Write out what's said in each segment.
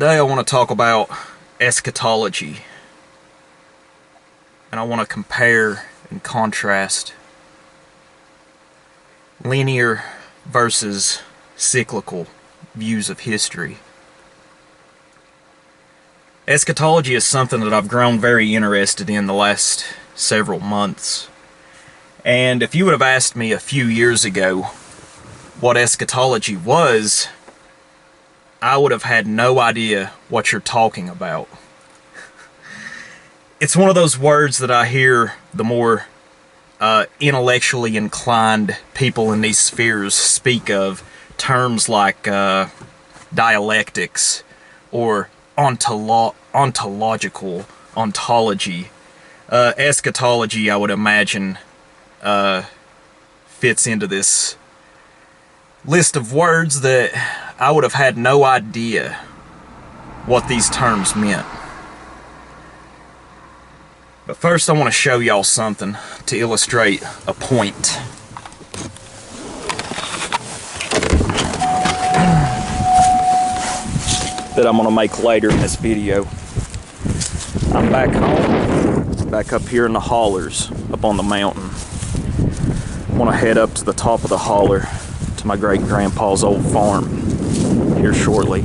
Today I want to talk about eschatology, and I want to compare and contrast linear versus cyclical views of history. Eschatology is something that I've grown very interested in the last several months, and if you would have asked me a few years ago what eschatology was, I would have had no idea what you're talking about. It's one of those words that I hear the more intellectually inclined people in these spheres speak of, terms like dialectics or ontological ontology. Eschatology, I would imagine, fits into this list of words that I would have had no idea what these terms meant. But first I want to show y'all something to illustrate a point. That I'm going to make later in this video. I'm back home, back up here in the hollers, up on the mountain. I want to head up to the top of the holler to my great-grandpa's old farm here shortly.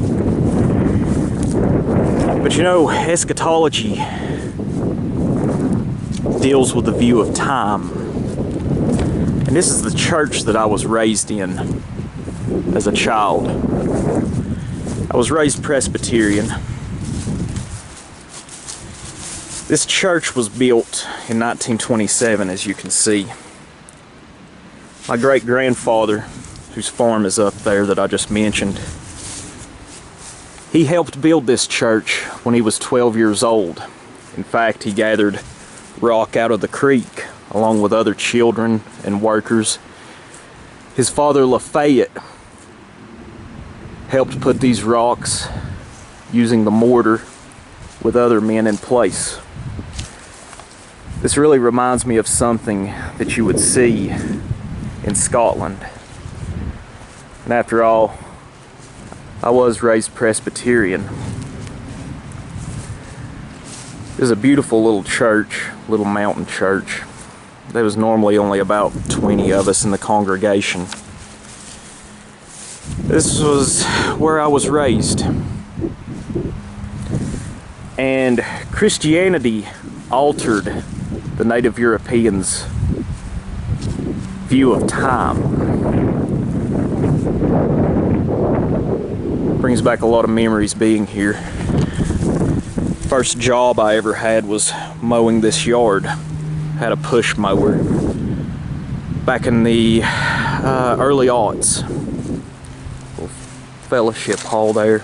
But you know, eschatology deals with the view of time. And this is the church that I was raised in as a child. I was raised Presbyterian. This church was built in 1927, as you can see. My great-grandfather, whose farm is up there that I just mentioned, he helped build this church when he was 12 years old. In fact, he gathered rock out of the creek along with other children and workers. His father, Lafayette, helped put these rocks using the mortar with other men in place. This really reminds me of something that you would see in Scotland. And after all, I was raised Presbyterian. There's a beautiful little church, little mountain church. There was normally only about 20 of us in the congregation. This was where I was raised. And Christianity altered the native Europeans' view of time. Brings back a lot of memories being here. First job I ever had was mowing this yard. Had a push mower back in the early aughts. Little fellowship hall there.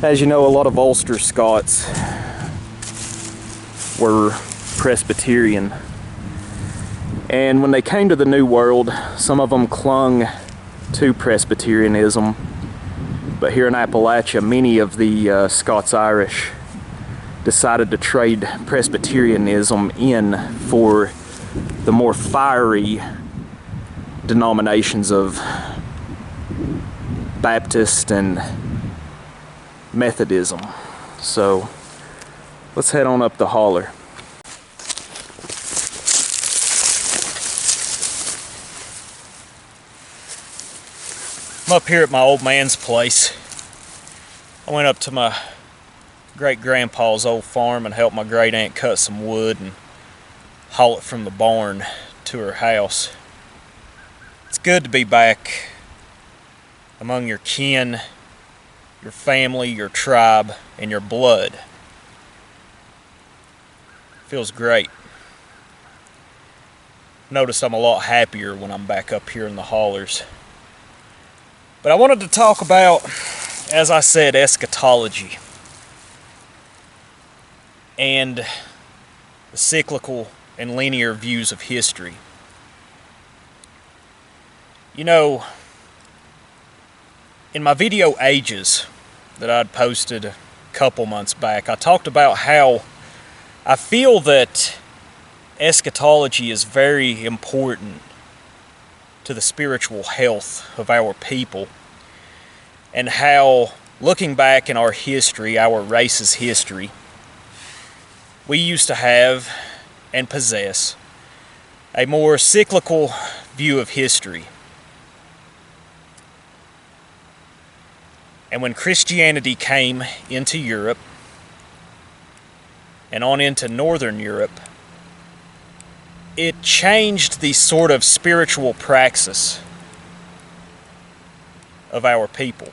As you know, a lot of Ulster Scots were Presbyterian. And when they came to the New World, some of them clung to Presbyterianism. But here in Appalachia, many of the Scots-Irish decided to trade Presbyterianism in for the more fiery denominations of Baptist and Methodism. So let's head on up the holler. I'm up here at my old man's place. I went up to my great-grandpa's old farm and helped my great-aunt cut some wood and haul it from the barn to her house. It's good to be back among your kin, your family, your tribe, and your blood. Feels great. Notice I'm a lot happier when I'm back up here in the hollers. But I wanted to talk about, as I said, eschatology and the cyclical and linear views of history. You know, in my video Ages that I'd posted a couple months back, I talked about how I feel that eschatology is very important to the spiritual health of our people, and how looking back in our history, our race's history, we used to have and possess a more cyclical view of history. And when Christianity came into Europe and on into Northern Europe, it changed the sort of spiritual praxis of our people.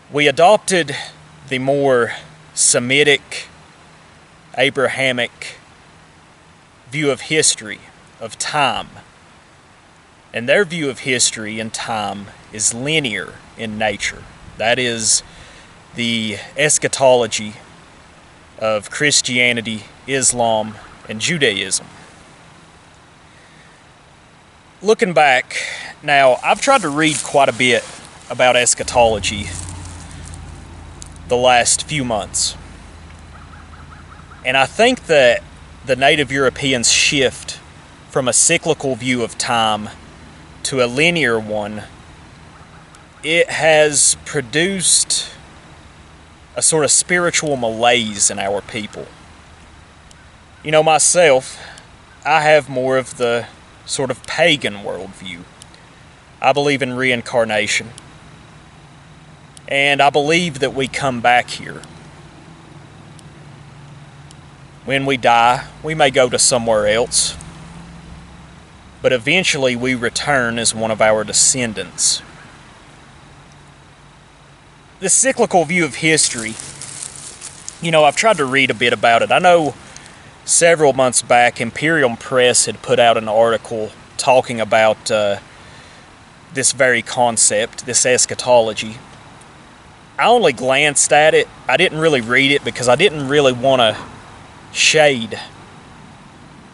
We adopted the more Semitic, Abrahamic view of history, of time. And their view of history and time is linear in nature. That is the eschatology of Christianity, Islam, and Judaism. Looking back, now I've tried to read quite a bit about eschatology the last few months. And I think that the native Europeans' shift from a cyclical view of time to a linear one, it has produced a sort of spiritual malaise in our people. You know, myself, I have more of the sort of pagan worldview. I believe in reincarnation. And I believe that we come back here. When we die, we may go to somewhere else, but eventually we return as one of our descendants. This cyclical view of history, you know, I've tried to read a bit about it. I know several months back, Imperium Press had put out an article talking about this very concept, this eschatology. I only glanced at it. I didn't really read it because I didn't really want to shade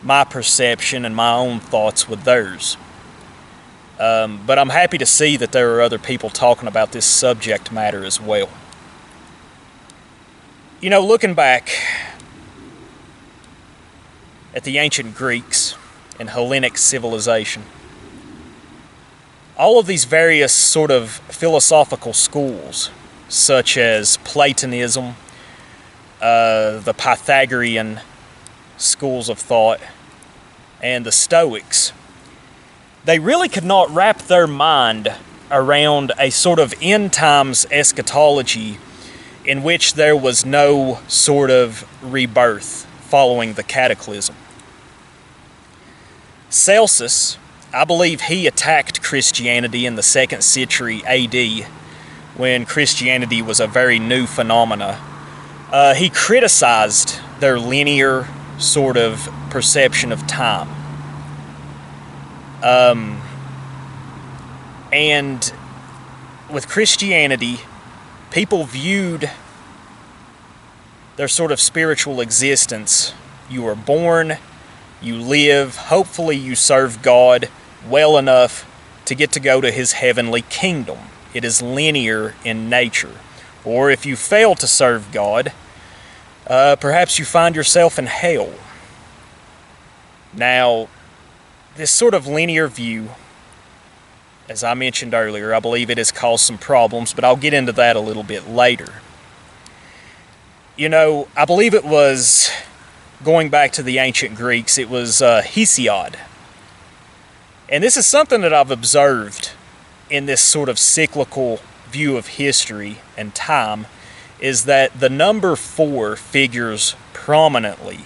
my perception and my own thoughts with theirs. But I'm happy to see that there are other people talking about this subject matter as well. You know, looking back at the ancient Greeks and Hellenic civilization, all of these various sort of philosophical schools, such as Platonism, the Pythagorean schools of thought, and the Stoics, they really could not wrap their mind around a sort of end times eschatology in which there was no sort of rebirth following the cataclysm. Celsus, I believe he attacked Christianity in the 2nd century AD when Christianity was a very new phenomena. He criticized their linear sort of perception of time. And with Christianity, people viewed their sort of spiritual existence. You are born, you live, hopefully you serve God well enough to get to go to His heavenly kingdom. It is linear in nature. Or if you fail to serve God, perhaps you find yourself in hell. Now, this sort of linear view, as I mentioned earlier, I believe it has caused some problems, but I'll get into that a little bit later. You know, I believe it was, going back to the ancient Greeks, it was Hesiod. And this is something that I've observed in this sort of cyclical view of history and time, is that the number 4 figures prominently.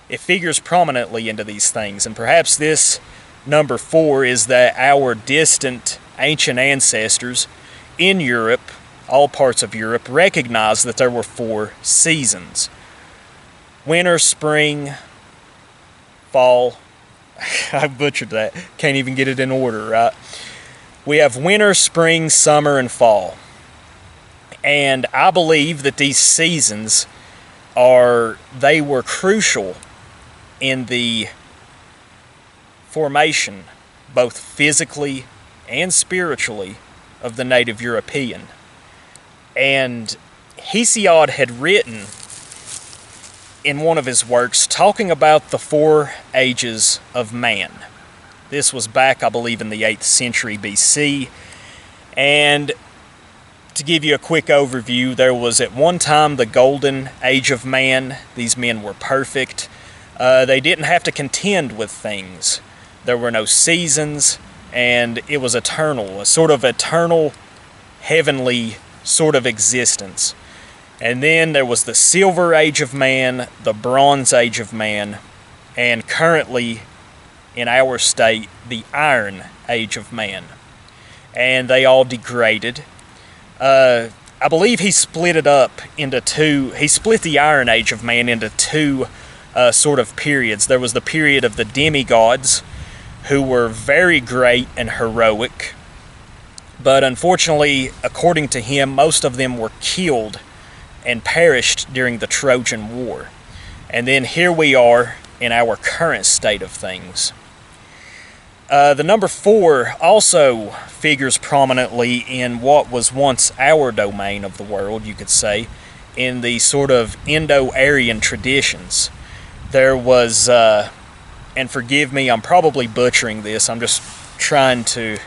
It figures prominently into these things, and perhaps this number 4 is that our distant ancient ancestors in Europe, all parts of Europe, recognized that there were 4 seasons. Winter, spring, fall. I butchered that. Can't even get it in order, right? We have winter, spring, summer, and fall. And I believe that these seasons they were crucial in the formation, both physically and spiritually, of the native European. And Hesiod had written in one of his works talking about the 4 ages of man. This was back, I believe, in the 8th century BC. And To give you a quick overview, there was at one time the golden age of man. These men were perfect. They didn't have to contend with things. There were no seasons, and it was eternal, a sort of eternal, heavenly sort of existence. And then there was the silver age of man, the bronze age of man, and currently, in our state, the iron age of man. And they all degraded. I believe he split it up into two. He split the Iron Age of man into two sort of periods. There was the period of the demigods, who were very great and heroic. But unfortunately, according to him, most of them were killed and perished during the Trojan War. And then here we are in our current state of things. The number 4 also figures prominently in what was once our domain of the world, you could say, in the sort of Indo-Aryan traditions. There was, and forgive me, I'm probably butchering this, I'm just trying to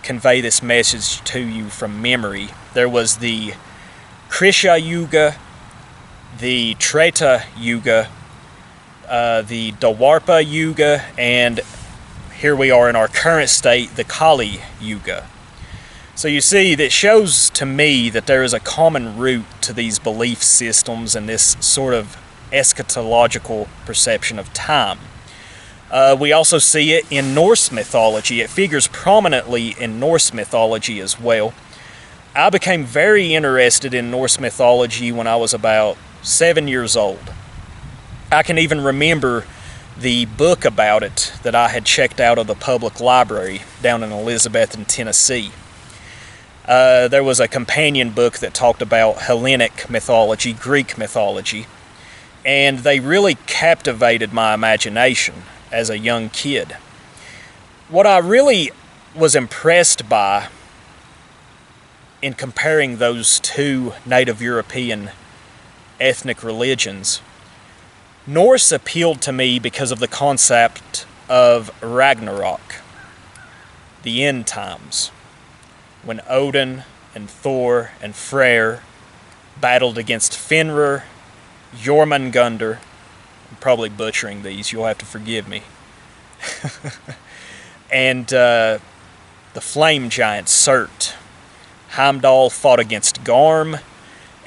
convey this message to you from memory. There was the Krisha Yuga, the Treta Yuga, the Dwarpa Yuga, and here we are in our current state, the Kali Yuga. So you see, that shows to me that there is a common root to these belief systems and this sort of eschatological perception of time. We also see it in Norse mythology. It figures prominently in Norse mythology as well. I became very interested in Norse mythology when I was about 7 years old. I can even remember the book about it that I had checked out of the public library down in Elizabethton, Tennessee. There was a companion book that talked about Hellenic mythology, Greek mythology, and they really captivated my imagination as a young kid. What I really was impressed by in comparing those two native European ethnic religions, Norse appealed to me because of the concept of Ragnarok, the end times, when Odin and Thor and Freyr battled against Fenrir, Jormungandr. I'm probably butchering these, you'll have to forgive me. And the flame giant Surt. Heimdall fought against Garm,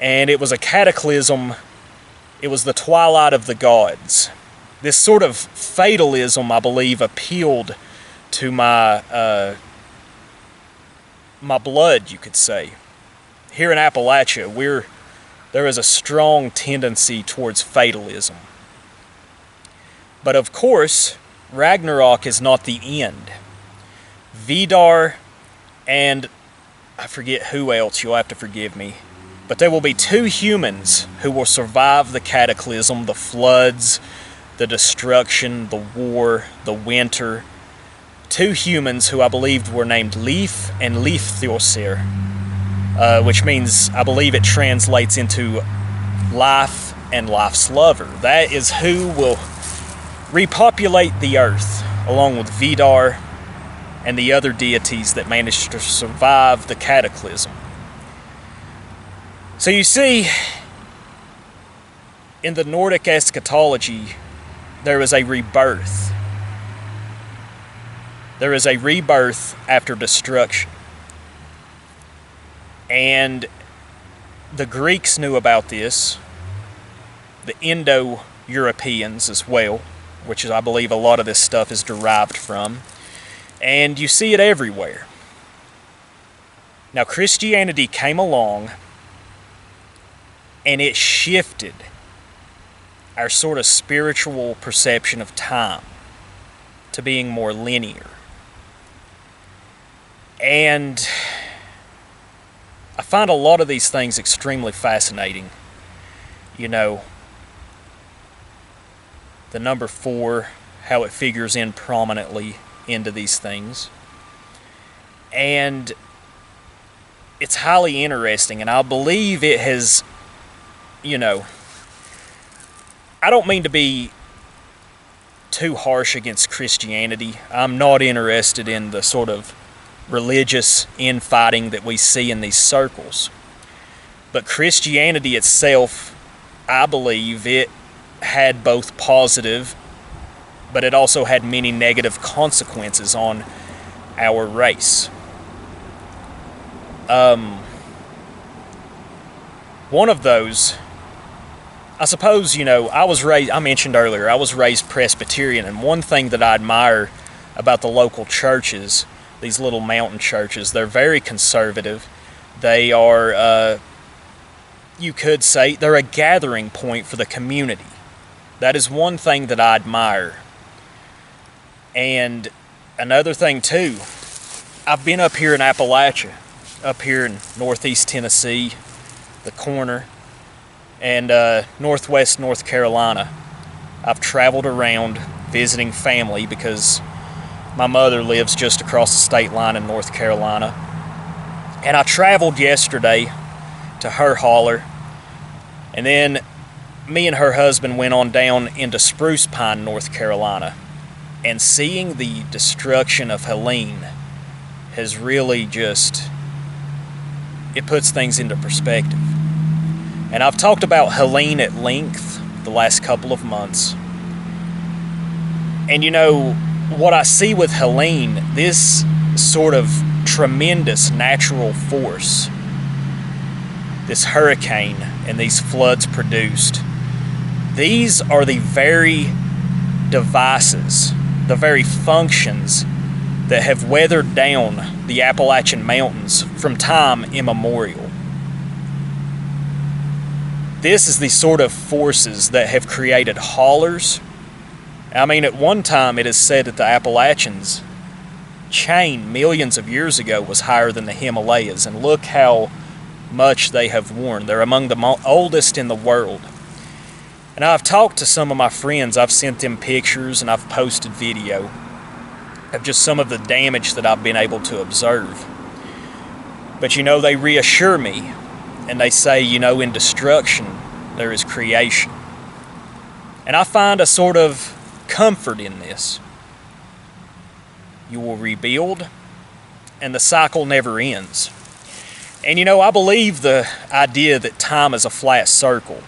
and it was a cataclysm. It was the twilight of the gods. This sort of fatalism, I believe, appealed to my my blood, you could say. Here in Appalachia, there is a strong tendency towards fatalism. But of course, Ragnarok is not the end. Vidar and I forget who else, you'll have to forgive me, but there will be 2 humans who will survive the cataclysm, the floods, the destruction, the war, the winter. 2 humans who I believed were named Leif and Leifthjosir, which means, I believe it translates into life and life's lover. That is who will repopulate the earth, along with Vidar and the other deities that managed to survive the cataclysm. So you see, in the Nordic Eschatology, there is a rebirth. There is a rebirth after destruction. And the Greeks knew about this, the Indo-Europeans as well, which is, I believe, a lot of this stuff is derived from. And you see it everywhere. Now, Christianity came along and it shifted our sort of spiritual perception of time to being more linear. And I find a lot of these things extremely fascinating. You know, the number 4, how it figures in prominently into these things. And it's highly interesting, and I believe it has, you know, I don't mean to be too harsh against Christianity. I'm not interested in the sort of religious infighting that we see in these circles. But Christianity itself, I believe it had both positive, but it also had many negative consequences on our race. One of those, I suppose, I mentioned earlier, I was raised Presbyterian, and one thing that I admire about the local churches, these little mountain churches, they're very conservative. They are, you could say, they're a gathering point for the community. That is one thing that I admire. And another thing too, I've been up here in Appalachia, up here in northeast Tennessee, the corner, and northwest North Carolina. I've traveled around visiting family because my mother lives just across the state line in North Carolina. And I traveled yesterday to her holler, and then me and her husband went on down into Spruce Pine, North Carolina. And seeing the destruction of Helene has really it puts things into perspective. And I've talked about Helene at length the last couple of months. And what I see with Helene, this sort of tremendous natural force, this hurricane and these floods produced, these are the very devices, the very functions that have weathered down the Appalachian Mountains from time immemorial. This is the sort of forces that have created haulers. I mean, at one time it is said that the Appalachians chain millions of years ago was higher than the Himalayas, and look how much they have worn. They're among the oldest in the world. And I've talked to some of my friends, I've sent them pictures and I've posted video of just some of the damage that I've been able to observe. But they reassure me, and they say, in destruction there is creation. And I find a sort of comfort in this. You will rebuild, and the cycle never ends. And I believe the idea that time is a flat circle.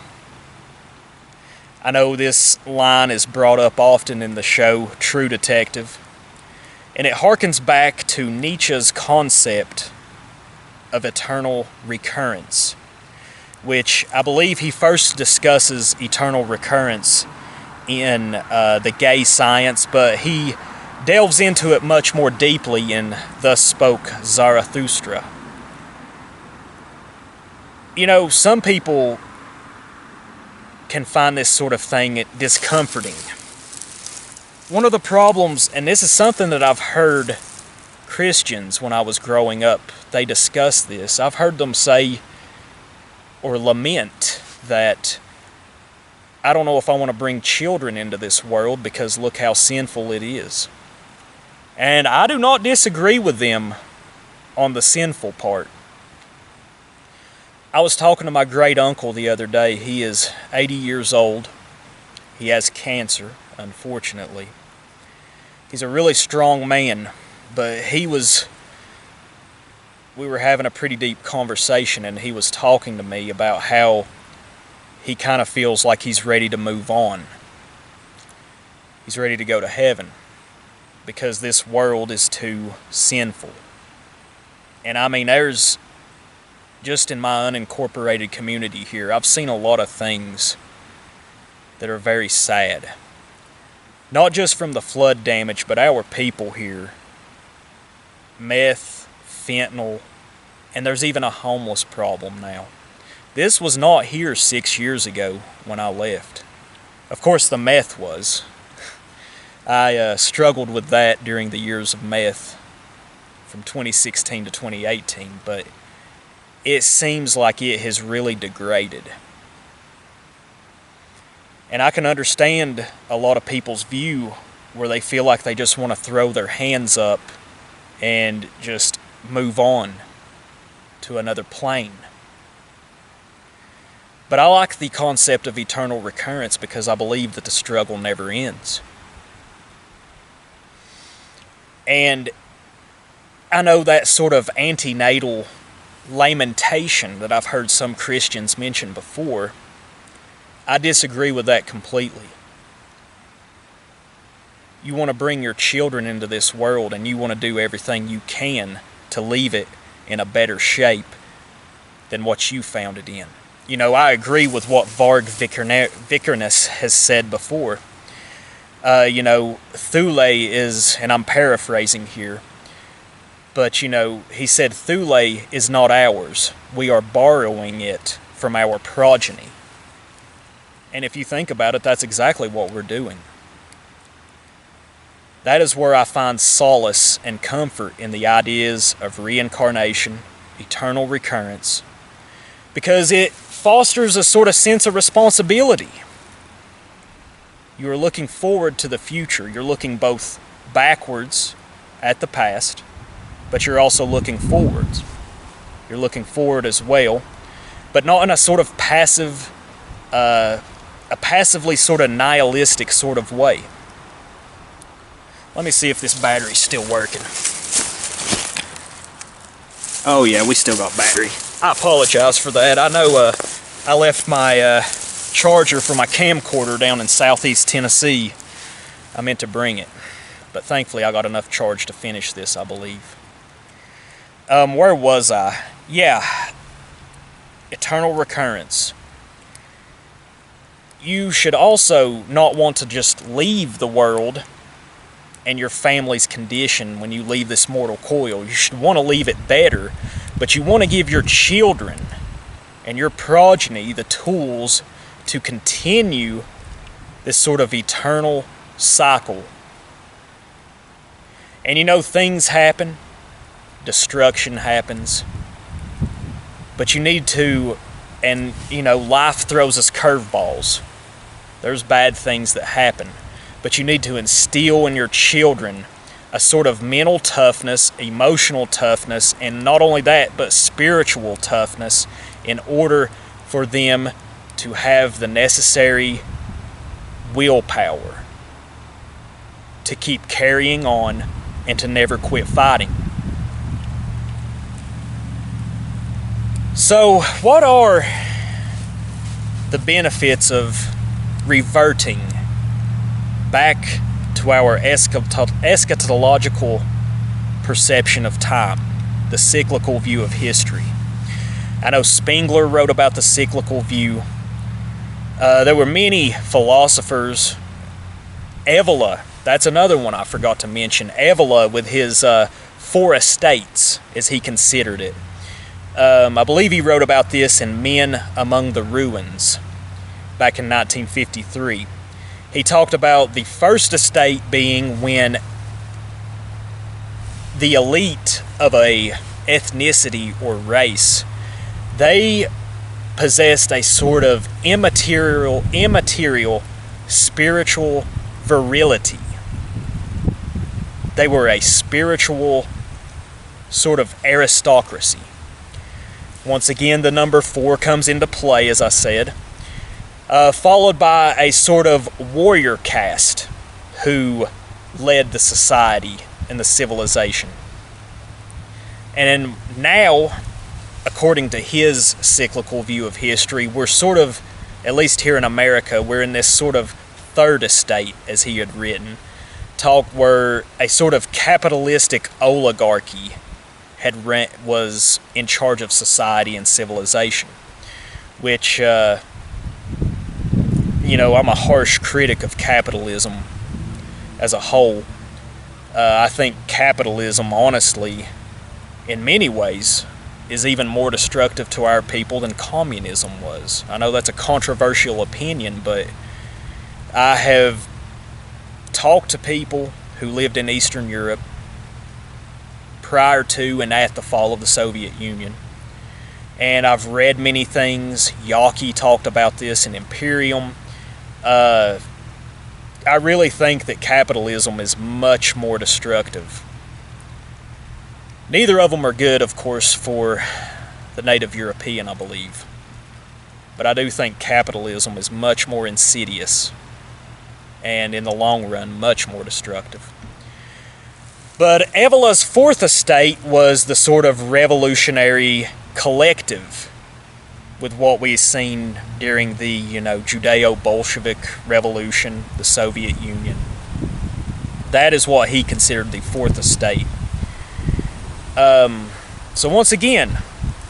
I know this line is brought up often in the show True Detective, and it harkens back to Nietzsche's concept of eternal recurrence, which I believe he first discusses eternal recurrence in The Gay Science, but he delves into it much more deeply in Thus Spoke Zarathustra. Some people can find this sort of thing discomforting. One of the problems, and this is something that I've heard Christians when I was growing up, they discuss this. I've heard them say or lament that I don't know if I want to bring children into this world because look how sinful it is. And I do not disagree with them on the sinful part. I was talking to my great uncle the other day. He is 80 years old. He has cancer, unfortunately. He's a really strong man, but we were having a pretty deep conversation, and he was talking to me about how he kind of feels like he's ready to move on. He's ready to go to heaven because this world is too sinful. And I mean, there's just in my unincorporated community here, I've seen a lot of things that are very sad. Not just from the flood damage, but our people here. Meth, fentanyl, and there's even a homeless problem now. This was not here 6 years ago when I left. Of course, the meth was. I struggled with that during the years of meth from 2016 to 2018, but it seems like it has really degraded. And I can understand a lot of people's view where they feel like they just want to throw their hands up and just move on to another plane. But I like the concept of eternal recurrence because I believe that the struggle never ends. And I know that sort of antenatal lamentation that I've heard some Christians mention before, I disagree with that completely. You want to bring your children into this world, and you want to do everything you can to leave it in a better shape than what you found it in. You know, I agree with what Varg Vikernes has said before. You know, Thule is, and I'm paraphrasing here, but, you know, he said Thule is not ours. We are borrowing it from our progeny. And if you think about it, that's exactly what we're doing. That is where I find solace and comfort in the ideas of reincarnation, eternal recurrence, because it fosters a sort of sense of responsibility. You are looking forward to the future. You're looking both backwards at the past, but you're also looking forwards. You're looking forward as well, but not in a sort of passive, a passively sort of nihilistic sort of way. Let me see if this battery's still working. Oh yeah, we still got battery. I apologize for that. I know I left my charger for my camcorder down in southeast Tennessee. I meant to bring it, but thankfully I got enough charge to finish this, I believe. Where was I? Yeah, eternal recurrence. You should also not want to just leave the world and your family's condition when you leave this mortal coil. You should want to leave it better, but you want to give your children and your progeny the tools to continue this sort of eternal cycle. And you know, things happen, destruction happens, but you need to, and you know, life throws us curveballs. There's bad things that happen, but you need to instill in your children a sort of mental toughness, emotional toughness, and not only that, but spiritual toughness in order for them to have the necessary willpower to keep carrying on and to never quit fighting. So, what are the benefits of reverting back to our eschatological perception of time, the cyclical view of history? I know Spengler wrote about the cyclical view. There were many philosophers. Evola, that's another one I forgot to mention. Evola, with his four estates, as he considered it. I believe he wrote about this in Men Among the Ruins back in 1953. He talked about the first estate being when the elite of a ethnicity or race, they possessed a sort of immaterial spiritual virility. They were a spiritual sort of aristocracy. Once again, the number 4 comes into play, as I said, followed by a sort of warrior caste who led the society and the civilization. And now, according to his cyclical view of history, we're sort of, at least here in America, we're in this sort of third estate, as he had written, where a sort of capitalistic oligarchy was in charge of society and civilization, which, you know, I'm a harsh critic of capitalism as a whole. I think capitalism, honestly, in many ways, is even more destructive to our people than communism was. I know that's a controversial opinion, but I have talked to people who lived in Eastern Europe prior to and at the fall of the Soviet Union, and I've read many things. Yockey talked about this in Imperium. I really think that capitalism is much more destructive. Neither of them are good, of course, for the native European, I believe. But I do think capitalism is much more insidious and, in the long run, much more destructive. But Evola's fourth estate was the sort of revolutionary collective with what we've seen during the, Judeo-Bolshevik Revolution, the Soviet Union. That is what he considered the fourth estate. So once again,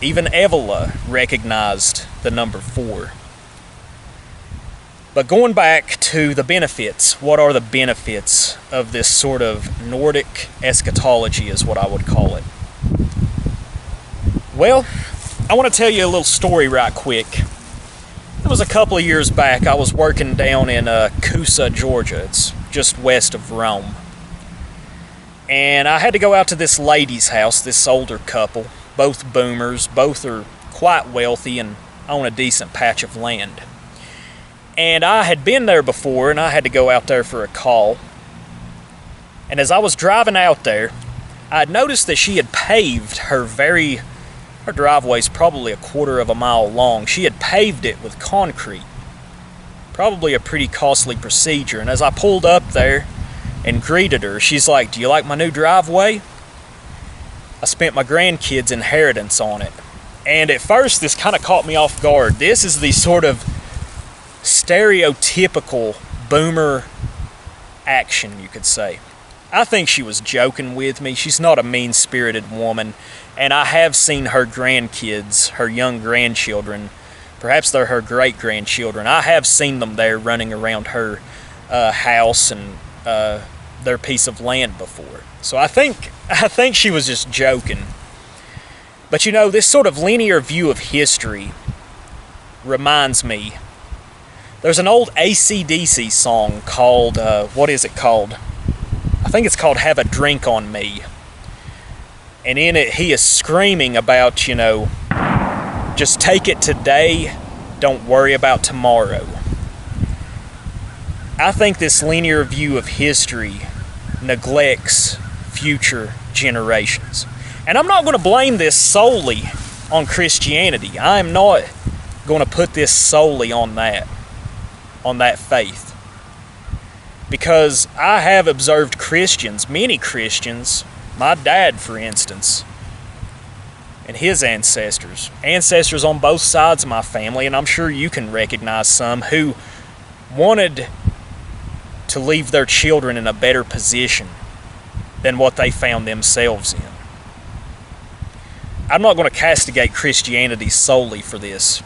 even Evola recognized the number 4. But going back to the benefits, what are the benefits of this sort of Nordic eschatology is what I would call it? Well, I want to tell you a little story right quick. It was a couple of years back. I was working down in Coosa, Georgia. It's just west of Rome. And I had to go out to this lady's house, this older couple, both boomers, both are quite wealthy and own a decent patch of land. And I had been there before, and I had to go out there for a call. And as I was driving out there, I had noticed that she had paved her driveway's probably a quarter of a mile long. She had paved it with concrete. Probably a pretty costly procedure. And as I pulled up there and greeted her, she's like, "Do you like my new driveway? I spent my grandkids' inheritance on it." And at first, this kind of caught me off guard. This is the sort of stereotypical boomer action, you could say. I think she was joking with me. She's not a mean-spirited woman, and I have seen her grandkids, her young grandchildren, perhaps they're her great-grandchildren. I have seen them there running around her house and their piece of land before. So I think she was just joking. But this sort of linear view of history reminds me. There's an old AC/DC song called, what is it called? I think it's called "Have a Drink on Me." And in it, he is screaming about, just take it today, don't worry about tomorrow. I think this linear view of history neglects future generations. And I'm not going to blame this solely on Christianity. I'm not going to put this solely on that faith. Because I have observed Christians, many Christians, my dad, for instance, and his ancestors on both sides of my family, and I'm sure you can recognize some, who wanted to leave their children in a better position than what they found themselves in. I'm not going to castigate Christianity solely for this.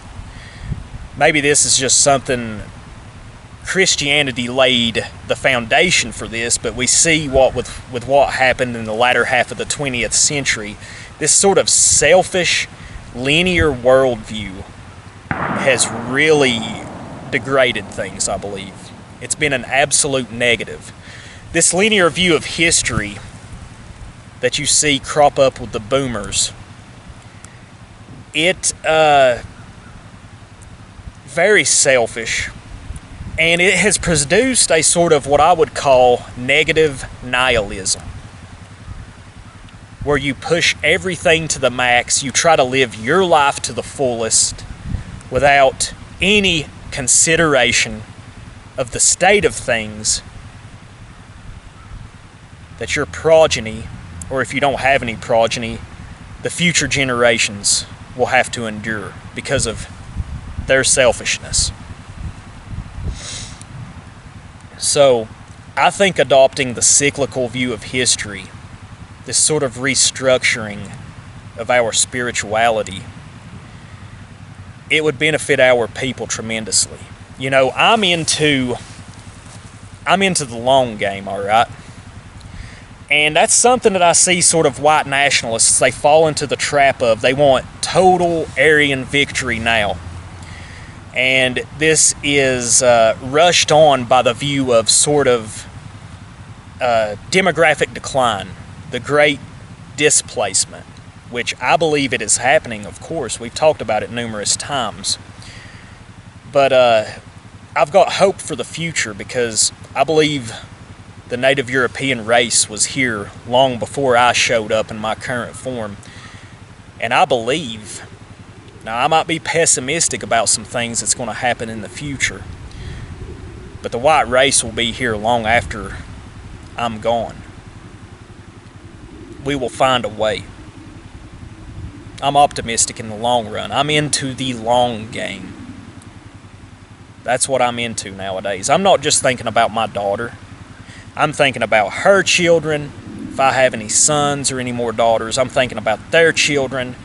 Maybe this is just something Christianity laid the foundation for this, but we see with what happened in the latter half of the 20th century, this sort of selfish, linear worldview has really degraded things, I believe. It's been an absolute negative. This linear view of history that you see crop up with the boomers, it very selfish. And it has produced a sort of what I would call negative nihilism, where you push everything to the max, you try to live your life to the fullest without any consideration of the state of things that your progeny, or if you don't have any progeny, the future generations will have to endure because of their selfishness. So, I think adopting the cyclical view of history, this sort of restructuring of our spirituality, it would benefit our people tremendously. I'm into the long game, all right? And that's something that I see sort of white nationalists, they fall into the trap of. They want total Aryan victory now. And this is rushed on by the view of sort of demographic decline, the great displacement, which I believe it is happening, of course. We've talked about it numerous times. But I've got hope for the future because I believe the native European race was here long before I showed up in my current form. And I believe... Now, I might be pessimistic about some things that's going to happen in the future, but the white race will be here long after I'm gone. we will find a way. I'm optimistic in the long run. I'm into the long game. That's what I'm into nowadays. I'm not just thinking about my daughter. I'm thinking about her children. If I have any sons or any more daughters, I'm thinking about their children.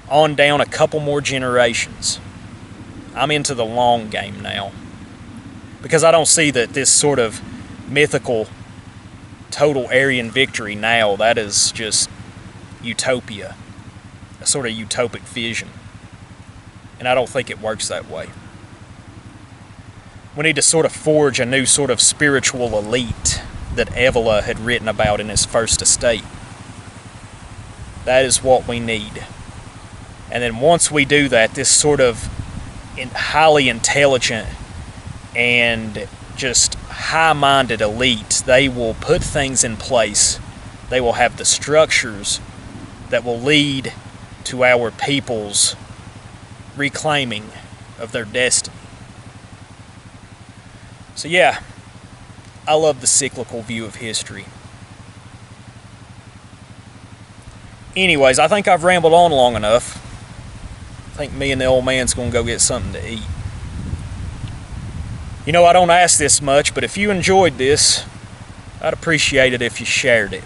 On down a couple more generations. I'm into the long game now. Because I don't see that this sort of mythical total Aryan victory now, that is just utopia. A sort of utopic vision. And I don't think it works that way. We need to sort of forge a new sort of spiritual elite that Evola had written about in his first estate. That is what we need. And then once we do that, this sort of highly intelligent and just high-minded elite, they will put things in place. They will have the structures that will lead to our people's reclaiming of their destiny. So yeah, I love the cyclical view of history. Anyways, I think I've rambled on long enough. I think me and the old man's going to go get something to eat. You know, I don't ask this much, but if you enjoyed this, I'd appreciate it if you shared it.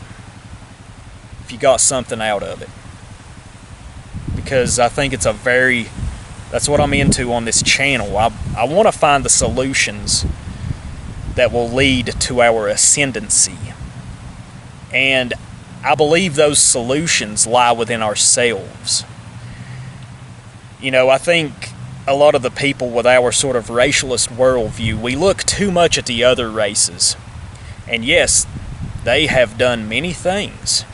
If you got something out of it. Because I think it's that's what I'm into on this channel. I want to find the solutions that will lead to our ascendancy. And I believe those solutions lie within ourselves. You know, I think a lot of the people with our sort of racialist worldview, we look too much at the other races. And yes, they have done many things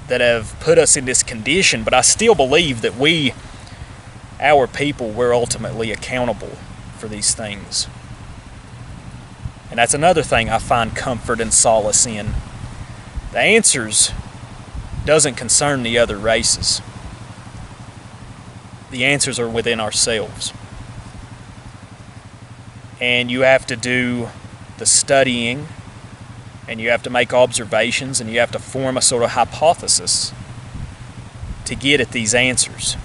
that have put us in this condition, but I still believe that our people, we're ultimately accountable for these things. And that's another thing I find comfort and solace in. The answers doesn't concern the other races. The answers are within ourselves. And you have to do the studying, and you have to make observations, and you have to form a sort of hypothesis to get at these answers.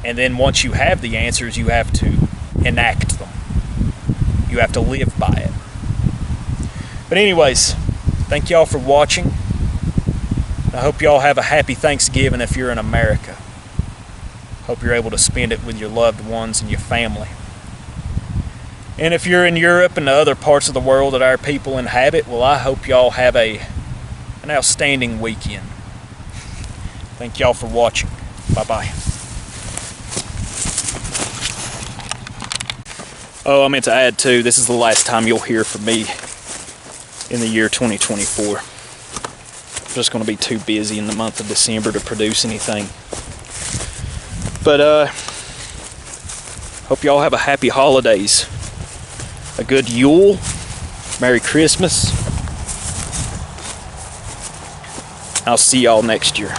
And then once you have the answers, you have to enact them. You have to live by it. But anyways, thank y'all for watching. I hope y'all have a happy Thanksgiving if you're in America. Hope you're able to spend it with your loved ones and your family. And if you're in Europe and the other parts of the world that our people inhabit, well, I hope y'all have an outstanding weekend. Thank y'all for watching. Bye-bye. Oh, I meant to add too, this is the last time you'll hear from me in the year 2024. I'm just going to be too busy in the month of December to produce anything. But hope y'all have a happy holidays. A good Yule. Merry Christmas. I'll see y'all next year.